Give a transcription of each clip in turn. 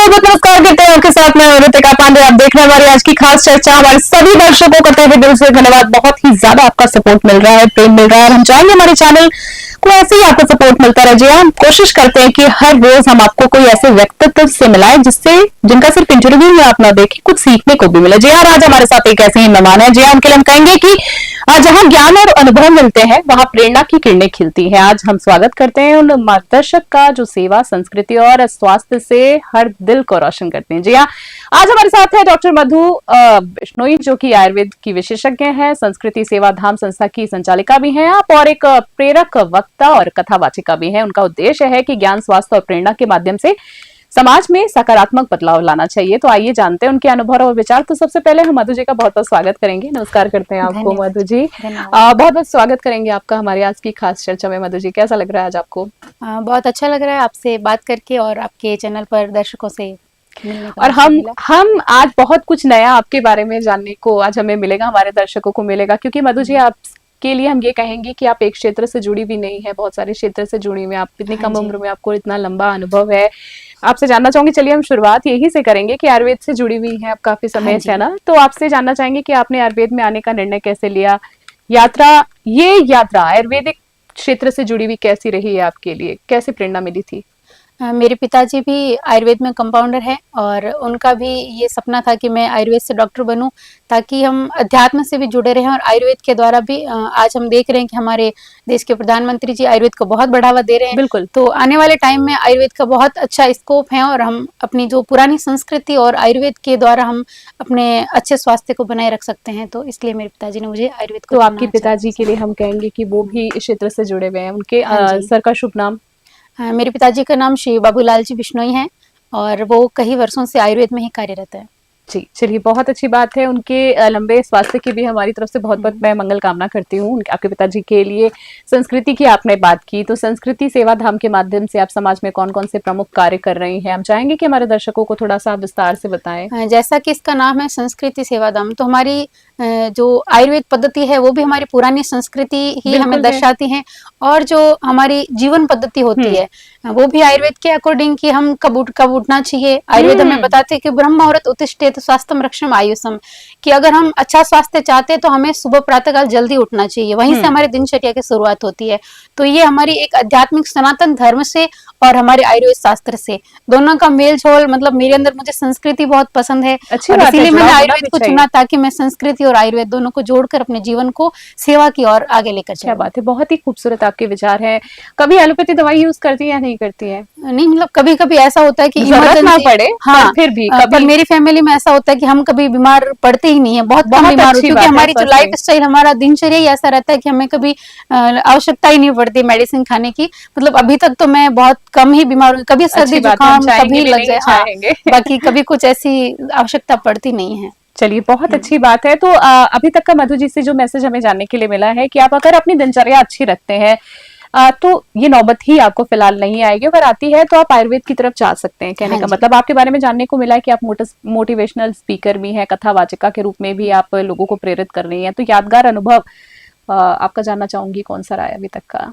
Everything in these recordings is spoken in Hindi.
बहुत नमस्कार करते हैं आपके साथ में ऋतिका पांडे। आप देख रहे हैं हमारी आज की खास चर्चा। हमारे सभी दर्शकों को तहे दिल से धन्यवाद। बहुत ही ज्यादा आपका सपोर्ट मिल रहा है, प्रेम मिल रहा है। हम चाहेंगे हमारे चैनल को ऐसे ही आपको सपोर्ट मिलता रहे। जी हम कोशिश करते हैं कि हर रोज हम आपको कोई ऐसे व्यक्तित्व से मिलाएं जिससे जिनका सिर्फ इंटरव्यू में आप ना देखें, कुछ सीखने को भी मिले। जी हाँ, आज हमारे साथ एक ऐसे ही मेहमान है। जी हाँ, उनके लिए हम कहेंगे कि जहाँ ज्ञान और अनुभव मिलते हैं वहां प्रेरणा की किरणें खिलती हैं। आज हम स्वागत करते हैं उन मार्गदर्शक का जो सेवा, संस्कृति और स्वास्थ्य से हर दिल को रोशन करते हैं। जी हाँ, आज हमारे साथ है डॉक्टर मधु बिश्नोई, जो कि आयुर्वेद की विशेषज्ञ हैं, संस्कृति सेवा धाम संस्था की संचालिका भी हैं आप, और एक प्रेरक वक्ता और कथावाचिका भी हैं। उनका उद्देश्य है कि ज्ञान, स्वास्थ्य और प्रेरणा के माध्यम से समाज में सकारात्मक बदलाव लाना चाहिए। तो आइए जानते हैं उनके अनुभव और विचार। तो सबसे पहले हम मधु जी का बहुत बहुत स्वागत करेंगे। नमस्कार करते हैं आपको मधु जी। बहुत बहुत स्वागत करेंगे आपका हमारे आज की खास चर्चा में। मधु जी, कैसा लग रहा है आज आपको? बहुत अच्छा लग रहा है आपसे बात करके और आपके चैनल पर दर्शकों से और हम आज बहुत कुछ नया आपके बारे में जानने को आज हमें मिलेगा, हमारे दर्शकों को मिलेगा। क्योंकि मधु जी, आप के लिए हम ये कहेंगे कि आप एक क्षेत्र से जुड़ी भी नहीं है, बहुत सारे क्षेत्र से जुड़ी हुई हैं। आप इतनी कम उम्र में आपको इतना लंबा अनुभव है। आपसे जानना चाहूंगी, चलिए हम शुरुआत यही से करेंगे कि आयुर्वेद से जुड़ी हुई है आप काफी समय से, है ना? तो आपसे जानना चाहेंगे कि आपने आयुर्वेद में आने का निर्णय कैसे लिया? ये यात्रा आयुर्वेदिक क्षेत्र से जुड़ी हुई कैसी रही है आपके लिए? कैसे प्रेरणा मिली थी? मेरे पिताजी भी आयुर्वेद में कंपाउंडर हैं और उनका भी ये सपना था कि मैं आयुर्वेद से डॉक्टर बनूं, ताकि हम अध्यात्म से भी जुड़े रहें। और आयुर्वेद के द्वारा भी आज हम देख रहे हैं कि हमारे देश के प्रधानमंत्री जी आयुर्वेद को बहुत बढ़ावा दे रहे हैं। बिल्कुल। तो आने वाले टाइम में आयुर्वेद का बहुत अच्छा स्कोप है और हम अपनी जो पुरानी संस्कृति और आयुर्वेद के द्वारा हम अपने अच्छे स्वास्थ्य को बनाए रख सकते हैं। तो इसलिए मेरे पिताजी ने मुझे आयुर्वेद को। तो आपके पिताजी के लिए हम कहेंगे कि वो भी इस क्षेत्र से जुड़े हुए हैं। उनके सर का शुभ नाम? मेरे पिताजी का नाम श्री बाबूलाल जी बिश्नोई है और वो कई वर्षों से आयुर्वेद में ही कार्यरत है। जी, चलिए, बहुत अच्छी बात है। उनके लंबे स्वास्थ्य की भी हमारी तरफ से बहुत बहुत मैं मंगल कामना करती हूँ आपके पिताजी के लिए। संस्कृति की आपने बात की, तो संस्कृति सेवा धाम के माध्यम से आप समाज में कौन कौन से प्रमुख कार्य कर रही हैं? हम चाहेंगे कि हमारे दर्शकों को थोड़ा सा विस्तार से बताएं। जैसा कि इसका नाम है संस्कृति सेवा धाम, तो हमारी जो आयुर्वेद पद्धति है वो भी हमारी पुरानी संस्कृति ही हमें दर्शाती है। और जो हमारी जीवन पद्धति होती है वो भी आयुर्वेद के अकॉर्डिंग कि हम कब उठना चाहिए। आयुर्वेद हमें बताते हैं कि ब्रह्म मुहूर्त उत्तिष्ठेत स्वास्थ्यम रक्षम आयुषम, कि अगर हम अच्छा स्वास्थ्य चाहते हैं तो हमें सुबह प्रातःकाल जल्दी उठना चाहिए। वहीं से हमारी दिनचर्या की शुरुआत होती है। तो ये हमारी एक आध्यात्मिक सनातन धर्म से और हमारे आयुर्वेद शास्त्र से दोनों का मेल झोल, मतलब मेरे अंदर मुझे संस्कृति बहुत पसंद है और इसीलिए मैंने आयुर्वेद को चुना, ताकि मैं संस्कृति और आयुर्वेद दोनों को जोड़कर अपने जीवन को सेवा की ओर आगे लेकर चलूं। क्या बात है, बहुत ही खूबसूरत आपके विचार हैं। कभी एलोपैथी दवाई यूज करती है या नहीं करती है? नहीं, मतलब कभी कभी ऐसा होता है कि जरूरत ना पड़े, हाँ, फिर भी पर मेरी फैमिली में ऐसा होता है कि हम कभी बीमार पड़ते ही नहीं है, बहुत कम बीमार होते हैं, क्योंकि हमारी जो लाइफ स्टाइल, हमारा दिनचर्या ही ऐसा रहता है कि हमें कभी आवश्यकता ही नहीं पड़ती मेडिसिन खाने की। मतलब अभी तक तो मैं बहुत कम ही बीमार हुई, कभी सर्दी जुकाम कभी लग जाए, बाकी कभी कुछ ऐसी आवश्यकता पड़ती नहीं है। चलिए, बहुत अच्छी बात है। तो अभी तक का मधु जी से जो मैसेज हमें जानने के लिए मिला है कि आप अगर अपनी दिनचर्या अच्छी रखते हैं तो ये नौबत ही आपको फिलहाल नहीं आएगी। अगर आती है तो आप आयुर्वेद की तरफ जा सकते हैं। कहने का मतलब आपके बारे में जानने को मिला है कि आप मोटिवेशनल स्पीकर भी हैं, कथावाचिका के रूप में भी आप लोगों को प्रेरित कर रही हैं। तो यादगार अनुभव आपका जानना चाहूंगी, कौन सा रहा है अभी तक का?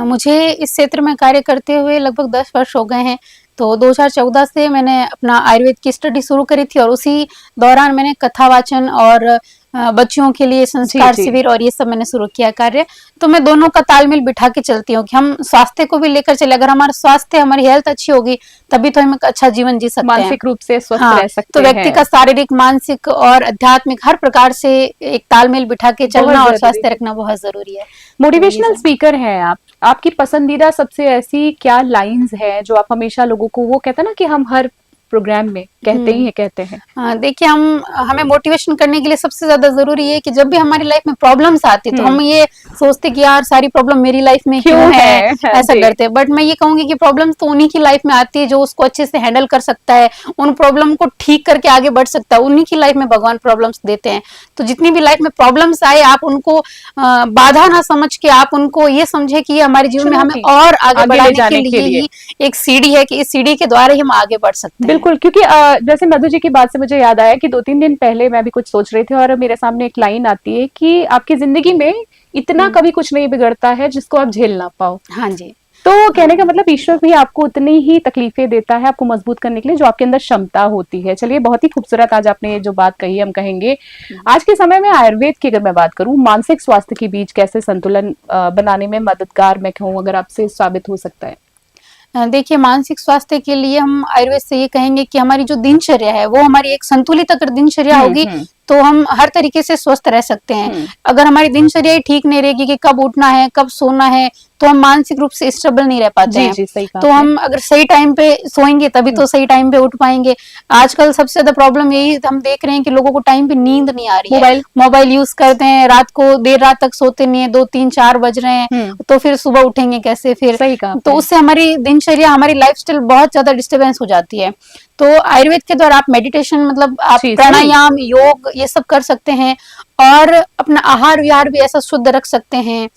मुझे इस क्षेत्र में कार्य करते हुए लगभग 10 वर्ष हो गए हैं। तो 2014 से मैंने अपना आयुर्वेद की स्टडी शुरू करी थी और उसी दौरान मैंने कथावाचन और बच्चियों के लिए संस्कार शिविर और ये सब मैंने शुरू किया कार्य। तो मैं दोनों का तालमेल बिठा के चलती हूँ कि हम स्वास्थ्य को भी लेकर चले। अगर हमारा स्वास्थ्य, हमारी हेल्थ अच्छी होगी तभी तो हम एक अच्छा जीवन जी सकते हैं, मानसिक रूप से स्वस्थ रह सकते हैं। तो व्यक्ति का शारीरिक, मानसिक और आध्यात्मिक हर प्रकार से एक तालमेल बिठा के चलना और स्वास्थ्य रखना बहुत जरूरी है। मोटिवेशनल स्पीकर हैं आप, आपकी पसंदीदा सबसे ऐसी क्या लाइंस है जो आप हमेशा लोगों को, वो कहते हैं ना कि हम हर प्रोग्राम में कहते हैं। देखिए, हमें मोटिवेशन करने के लिए सबसे ज्यादा जरूरी है कि जब भी हमारी लाइफ में प्रॉब्लम्स आती है तो हम ये सोचते कि यार सारी प्रॉब्लम मेरी लाइफ में क्यों है, ऐसा करते हैं। बट मैं ये कहूंगी कि प्रॉब्लम्स तो उन्हीं की लाइफ में आती है जो उसको अच्छे से हैंडल कर सकता है, उन प्रॉब्लम को ठीक करके आगे बढ़ सकता है। उन्हीं की लाइफ में भगवान प्रॉब्लम्स देते हैं। तो जितनी भी लाइफ में प्रॉब्लम्स आए, आप उनको बाधा ना समझ के आप उनको ये समझे कि हमारे जीवन में हमें और आगे बढ़ाने के लिए ही एक सीढ़ी है कि इस सीढ़ी के द्वारा ही हम आगे बढ़ सकते हैं। बिल्कुल, क्योंकि जैसे मधु जी की बात से मुझे याद आया कि 2-3 दिन पहले मैं भी कुछ सोच रही थी और मेरे सामने एक लाइन आती है कि आपकी जिंदगी में इतना कभी कुछ नहीं बिगड़ता है जिसको आप झेल ना पाओ। हाँ जी। तो कहने का मतलब ईश्वर भी आपको उतनी ही तकलीफें देता है आपको मजबूत करने के लिए जो आपके अंदर क्षमता होती है। चलिए, बहुत ही खूबसूरत आज आपने जो बात कही, हम कहेंगे आज के समय में आयुर्वेद की अगर मैं बात करूं, मानसिक स्वास्थ्य के बीच कैसे संतुलन बनाने में मददगार मैं कहूँ अगर आपसे साबित हो सकता है। देखिए, मानसिक स्वास्थ्य के लिए हम आयुर्वेद से ये कहेंगे कि हमारी जो दिनचर्या है वो हमारी एक संतुलित अगर दिनचर्या होगी तो हम हर तरीके से स्वस्थ रह सकते हैं। अगर हमारी दिनचर्या ही ठीक नहीं रहेगी कि कब उठना है कब सोना है, तो हम मानसिक रूप से स्टेबल नहीं रह पाते हैं। सही कहा तो हम अगर सही टाइम पे सोएंगे तभी तो सही टाइम पे उठ पाएंगे। आजकल सबसे ज्यादा प्रॉब्लम यही हम देख रहे हैं कि लोगों को टाइम पे नींद नहीं आ रही है, मोबाइल यूज करते हैं, रात को देर रात तक सोते नहीं है, 2-3-4 बज रहे हैं, तो फिर सुबह उठेंगे कैसे फिर। सही कहा। तो उससे हमारी दिनचर्या हमारी लाइफस्टाइल बहुत ज्यादा डिस्टर्बेंस हो जाती है। तो आयुर्वेद के द्वारा आप मेडिटेशन मतलब आप प्राणायाम योग ये सब कर सकते हैं और अपना आहार विहार भी ऐसा शुद्ध रख सकते हैं।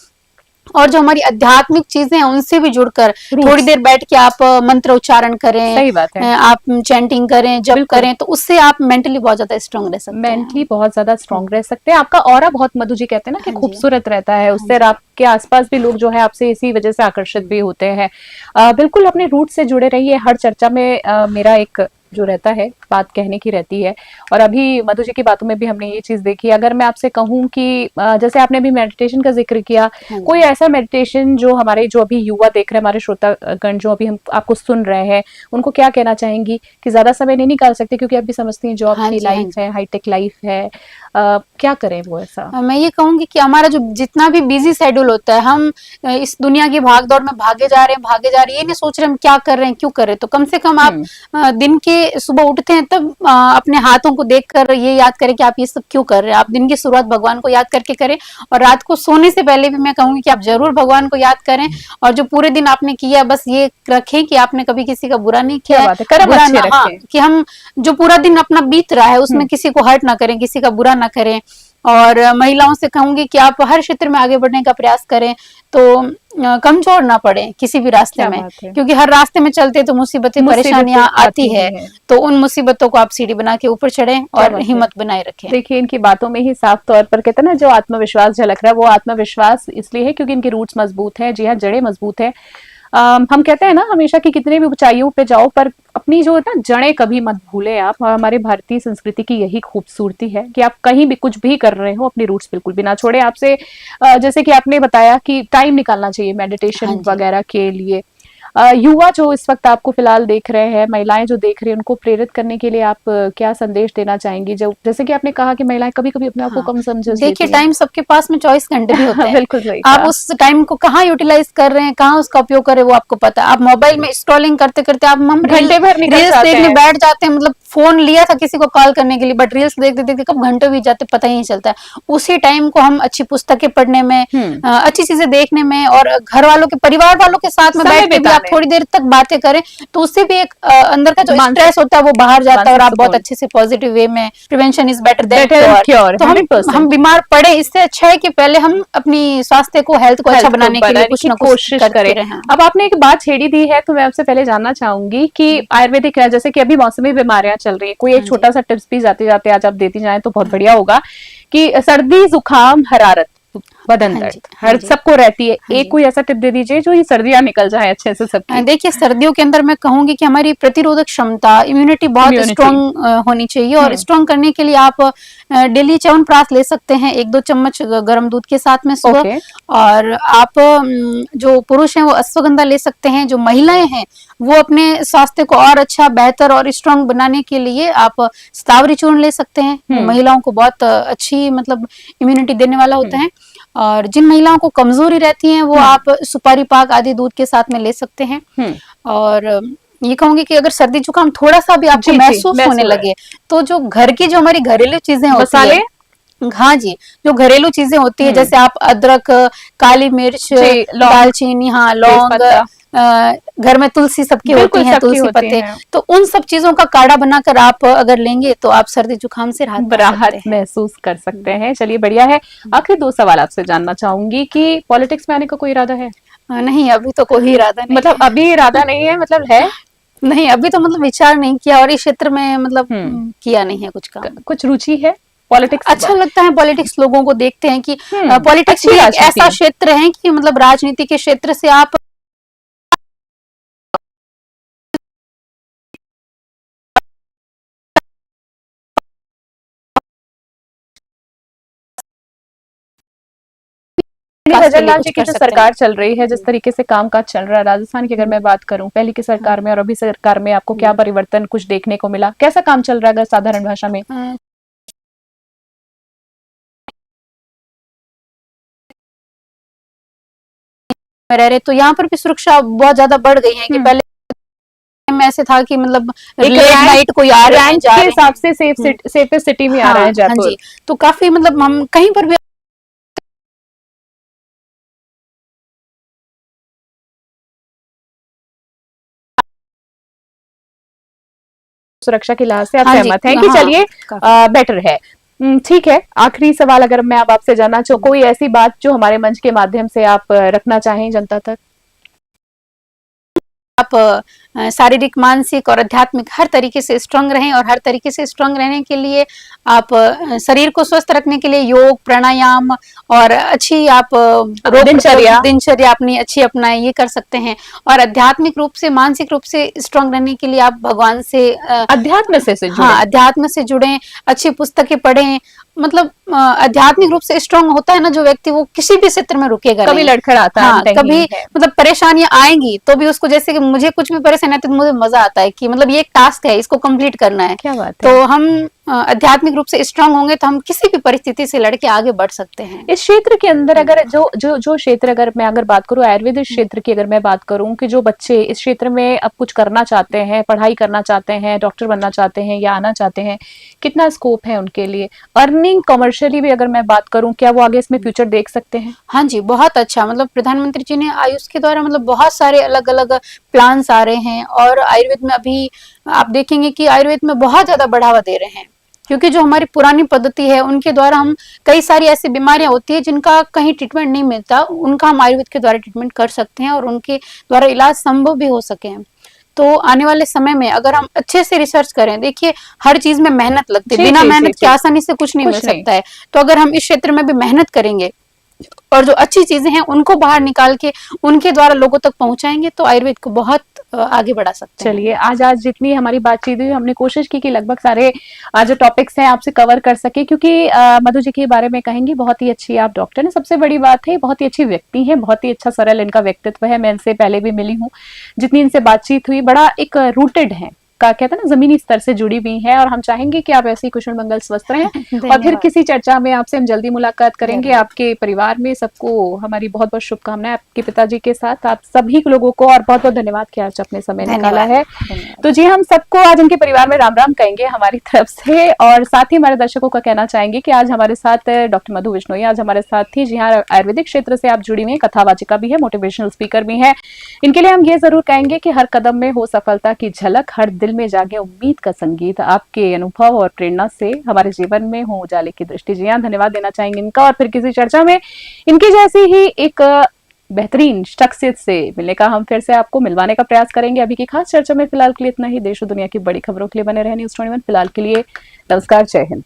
और जो हमारी आध्यात्मिक चीजें हैं उनसे भी जुड़कर थोड़ी देर बैठ के आप मंत्र उच्चारण करें, सही बात है, आप चैंटिंग करें, जप करें, तो उससे आप मेंटली बहुत ज्यादा स्ट्रांग रह सकते हैं। मेंटली बहुत ज्यादा स्ट्रांग रह सकते हैं। आपका ऑरा बहुत, मधु जी कहते हैं ना कि खूबसूरत रहता है, उससे आपके आसपास भी लोग जो है आपसे इसी वजह से आकर्षित भी होते हैं। बिल्कुल अपने रूट से जुड़े रहिए। हर चर्चा में मेरा एक जो रहता है बात कहने की रहती है, और अभी मधु जी की बातों में भी हमने ये चीज देखी। अगर मैं आपसे कहूं कि जैसे आपने अभी मेडिटेशन का जिक्र किया, कोई ऐसा मेडिटेशन जो हमारे जो अभी युवा देख रहे हैं, हमारे श्रोतागण जो अभी हम आपको सुन रहे हैं, उनको क्या कहना चाहेंगी कि ज्यादा समय नहीं निकाल सकते क्योंकि आप भी समझती हैं जॉब की लाइफ है, हाईटेक लाइफ है, क्या करें वो ऐसा? मैं ये कहूंगी कि हमारा जो जितना भी बिजी शेड्यूल होता है, हम इस दुनिया की भागदौड़ में भागे जा रहे हैं, ये नहीं सोच रहे हम क्या कर रहे हैं, क्यों कर रहे हैं। तो कम से कम आप दिन के सुबह उठते हैं तब अपने हाथों को देखकर ये याद करें कि आप ये सब क्यों कर रहे हैं। आप दिन की शुरुआत भगवान को याद करके करें, और रात को सोने से पहले भी मैं कहूंगी कि आप जरूर भगवान को याद करें। और जो पूरे दिन आपने किया बस ये रखें कि आपने कभी किसी का बुरा नहीं किया है, कि हम जो पूरा दिन अपना बीत रहा है उसमें किसी को हर्ट ना करें, किसी का बुरा ना करें। और महिलाओं से कहूंगी कि आप हर क्षेत्र में आगे बढ़ने का प्रयास करें, तो कमजोर ना पड़े किसी भी रास्ते में, क्योंकि हर रास्ते में चलते तो मुसीबतें परेशानियां आती है। तो उन मुसीबतों को आप सीढ़ी बना के ऊपर चढ़ें और हिम्मत बनाए रखें। देखिए, इनकी बातों में ही साफ तौर पर कहते हैं ना, जो आत्मविश्वास झलक रहा है वो आत्मविश्वास इसलिए है क्योंकि इनके रूट्स मजबूत है। जी हाँ, जड़ें मजबूत है। हम कहते हैं ना हमेशा कि कितने भी ऊंचाइयों पे जाओ पर अपनी जो है ना जड़ें कभी मत भूले आप। हमारे भारतीय संस्कृति की यही खूबसूरती है कि आप कहीं भी कुछ भी कर रहे हो अपनी रूट्स बिल्कुल भी ना छोड़े। आपसे जैसे कि आपने बताया कि टाइम निकालना चाहिए मेडिटेशन वगैरह के लिए। युवा जो इस वक्त आपको फिलहाल देख रहे हैं, महिलाएं जो देख रही हैं, उनको प्रेरित करने के लिए आप क्या संदेश देना चाहेंगी? जो जैसे कि आपने कहा कि महिलाएं कभी कभी अपने आप को कम समझ, देखिए टाइम सबके पास में 24 घंटे भी होते हैं। बिल्कुल सही। आप उस टाइम को कहाँ यूटिलाइज कर रहे हैं, कहाँ उसका उपयोग कर रहे हैं वो आपको पता है। आप मोबाइल में स्क्रॉलिंग करते करते आप घंटे भर रील्स देखने बैठ जाते हैं। मतलब फोन लिया था किसी को कॉल करने के लिए, बट रील्स देखते देखते कब घंटे बीत जाते पता ही नहीं चलता है। उसी टाइम को हम अच्छी पुस्तकें पढ़ने में, अच्छी चीजें देखने में, और घर वालों के परिवार वालों के साथ में बैठ के भी आप थोड़ी देर तक बातें करें तो उससे भी एक अंदर का जो स्ट्रेस होता है वो बाहर जाता है और आप बहुत अच्छे से पॉजिटिव वे में, prevention is better than cure. तो हम बीमार पड़े, इससे अच्छा है कि पहले हम अपनी स्वास्थ्य को, हेल्थ को अच्छा बनाने के लिए कुछ ना कोशिश करें। अब आपने एक बात छेड़ी दी है तो मैं आपसे पहले जानना चाहूंगी कि आयुर्वेदिक है, जैसे कि अभी मौसमी बीमारियां चल रही है, कोई एक छोटा सा टिप्स भी जाते जाते आज आप देती जाएं तो बहुत बढ़िया होगा कि सर्दी जुकाम हरारत बदन दर्द हर सबको रहती है, एक कोई ऐसा टिप दे दीजिए जो ये सर्दियां निकल जाए अच्छे से सबकी। देखिए सर्दियों के अंदर मैं कहूंगी कि हमारी प्रतिरोधक क्षमता, इम्यूनिटी बहुत स्ट्रांग होनी चाहिए, और स्ट्रांग करने के लिए आप डेली च्यवनप्राश ले सकते हैं 1-2 चम्मच गर्म दूध के साथ में सुबह। और आप जो पुरुष हैं वो अश्वगंधा ले सकते हैं। जो महिलाएं हैं वो अपने स्वास्थ्य को और अच्छा, बेहतर और स्ट्रांग बनाने के लिए आप स्तावरी चूर्ण ले सकते हैं। महिलाओं को बहुत अच्छी मतलब इम्यूनिटी देने वाला होता है। और जिन महिलाओं को कमजोरी रहती है वो आप सुपारी पाक आदि दूध के साथ में ले सकते हैं। और ये कहूंगी कि अगर सर्दी जुकाम थोड़ा सा भी आपको महसूस होने लगे तो जो घर की जो हमारी घरेलू चीजें होती है, हाँ जी, जो घरेलू चीजें होती है जैसे आप अदरक, काली मिर्च, दालचीनी, हाँ लौंग, घर में तुलसी सबकी होती है, तुलसी पत्ते, तो उन सब चीजों का काढ़ा बनाकर आप अगर लेंगे तो आप सर्दी जुकाम से राहत महसूस कर सकते हैं। चलिए बढ़िया है। आखिरी 2 सवाल आपसे जानना चाहूंगी कि पॉलिटिक्स में आने का कोई इरादा है? नहीं, अभी तो कोई इरादा नहीं। मतलब अभी इरादा नहीं है, मतलब है नहीं, अभी तो मतलब विचार नहीं किया, और इस क्षेत्र में मतलब किया नहीं है कुछ काम। कुछ रुचि है पॉलिटिक्स? अच्छा लगता है पॉलिटिक्स, लोगों को देखते हैं कि पॉलिटिक्स भी एक ऐसा क्षेत्र है कि मतलब राजनीति के क्षेत्र से आप विकास के भजन लिए लाल कुछ जी की कर जो सकते हैं। सरकार चल रही है, जिस तरीके से कामकाज चल रहा है राजस्थान की, अगर मैं बात करूं पहले की सरकार में और अभी सरकार में, आपको क्या परिवर्तन कुछ देखने को मिला? कैसा काम चल रहा है अगर साधारण भाषा में? अ, में रह रहे तो यहाँ पर भी सुरक्षा बहुत ज्यादा बढ़ गई है कि पहले में ऐसे था कि मतलब एक लेट नाइट कोई आ रहे हैं रैंक जा के रहे हिसाब हैं। से सेफेस्ट सिटी में आ रहा है हाँ जयपुर। जी, तो काफी मतलब हम कहीं पर भी सुरक्षा के लिहाज से आप हाँ जी, सहमत हैं कि हाँ चलिए काफी। बेटर है। ठीक है, आखिरी सवाल अगर मैं अब आपसे जानना चाहूँ, कोई ऐसी बात जो हमारे मंच के माध्यम से आप रखना चाहें जनता तक? आप शारीरिक, मानसिक और आध्यात्मिक हर तरीके से स्ट्रांग रहें, और हर तरीके से स्ट्रांग रहने के लिए आप शरीर को स्वस्थ रखने के लिए योग, प्राणायाम और अच्छी आप रोग दिनचर्या अपनी अच्छी अपनाएं, ये कर सकते हैं। और आध्यात्मिक रूप से, मानसिक रूप से स्ट्रांग रहने के लिए आप भगवान से अध्यात्म से जुड़े। हाँ, अध्यात्म से जुड़ें, अच्छी पुस्तकें पढ़ें। मतलब आध्यात्मिक रूप से स्ट्रांग होता है ना जो व्यक्ति, वो किसी भी क्षेत्र में रुकेगा कभी नहीं। लड़खड़ाता हाँ, नहीं कभी है। मतलब परेशानियां आएंगी तो भी उसको, जैसे कि मुझे कुछ भी परेशानी आती है तो मुझे मजा आता है कि मतलब ये एक टास्क है, इसको कंप्लीट करना है। क्या बात है। तो हम आध्यात्मिक रूप से स्ट्रांग होंगे तो हम किसी भी परिस्थिति से लड़के आगे बढ़ सकते हैं। इस क्षेत्र के अंदर अगर जो क्षेत्र, अगर मैं अगर बात करूं आयुर्वेदिक क्षेत्र की, अगर मैं बात करूं कि जो बच्चे इस क्षेत्र में अब कुछ करना चाहते हैं, पढ़ाई करना चाहते हैं, डॉक्टर बनना चाहते हैं या आना चाहते हैं, कितना स्कोप है उनके लिए? अर्निंग कमर्शियली भी अगर मैं बात करूं, क्या वो आगे इसमें फ्यूचर देख सकते हैं? हाँ जी, बहुत अच्छा, मतलब प्रधानमंत्री जी ने आयुष के द्वारा मतलब बहुत सारे अलग अलग प्लान्स आ रहे हैं, और आयुर्वेद में अभी आप देखेंगे कि आयुर्वेद में बहुत ज्यादा बढ़ावा दे रहे हैं, क्योंकि जो हमारी पुरानी पद्धति है उनके द्वारा हम कई सारी ऐसी बीमारियां होती है जिनका कहीं ट्रीटमेंट नहीं मिलता, उनका हम आयुर्वेद के द्वारा ट्रीटमेंट कर सकते हैं और उनके द्वारा इलाज संभव भी हो सके। तो आने वाले समय में अगर हम अच्छे से रिसर्च करें, देखिए हर चीज में मेहनत लगती है, बिना मेहनत के आसानी से कुछ नहीं मिल सकता है। तो अगर हम इस क्षेत्र में भी मेहनत करेंगे और जो अच्छी चीजें हैं उनको बाहर निकाल के उनके द्वारा लोगों तक पहुंचाएंगे तो आयुर्वेद को बहुत आगे बढ़ा सकते हैं। चलिए, आज जितनी हमारी बातचीत हुई, हमने कोशिश की कि लगभग सारे जो टॉपिक्स हैं आपसे कवर कर सके, क्योंकि मधु जी के बारे में कहेंगी बहुत ही अच्छी आप डॉक्टर हैं, सबसे बड़ी बात है बहुत ही अच्छी व्यक्ति हैं, बहुत ही अच्छा सरल इनका व्यक्तित्व है। मैं इनसे पहले भी मिली हूँ, जितनी इनसे बातचीत हुई, बड़ा एक रूटेड है, का कहते हैं ना, जमीनी स्तर से जुड़ी हुई है। और हम चाहेंगे कि आप ऐसे ही कुशल मंगल स्वस्थ रहें और फिर किसी चर्चा में आपसे हम जल्दी मुलाकात करेंगे। आपके परिवार में सबको हमारी बहुत बहुत शुभकामनाएं, आपके पिताजी के साथ आप सभी लोगों को, और बहुत बहुत धन्यवाद कि आज अपने समय निकाला है। तो जी, हम सबको आज उनके परिवार में राम राम कहेंगे हमारी तरफ से, और साथ ही हमारे दर्शकों का कहना चाहेंगे कि आज हमारे साथ डॉक्टर मधु बिश्नोई आज हमारे साथ थी। जी हाँ, आयुर्वेदिक क्षेत्र से आप जुड़ी हुई है, कथावाचिका भी है, मोटिवेशनल स्पीकर भी है। इनके लिए हम ये जरूर कहेंगे कि हर कदम में हो सफलता की झलक, हर दिल में जागे उम्मीद का संगीत, आपके अनुभव और प्रेरणा से हमारे जीवन में हो उजाले की दृष्टि। जी हाँ, धन्यवाद देना चाहेंगे इनका, और फिर किसी चर्चा में इनकी जैसी ही एक बेहतरीन शख्सियत से मिलने का हम फिर से आपको मिलवाने का प्रयास करेंगे। अभी की खास चर्चा में फिलहाल के लिए इतना ही। देश और दुनिया की बड़ी खबरों के लिए बने रहने न्यूज़ 21 फिलहाल के लिए नमस्कार, जय हिंद।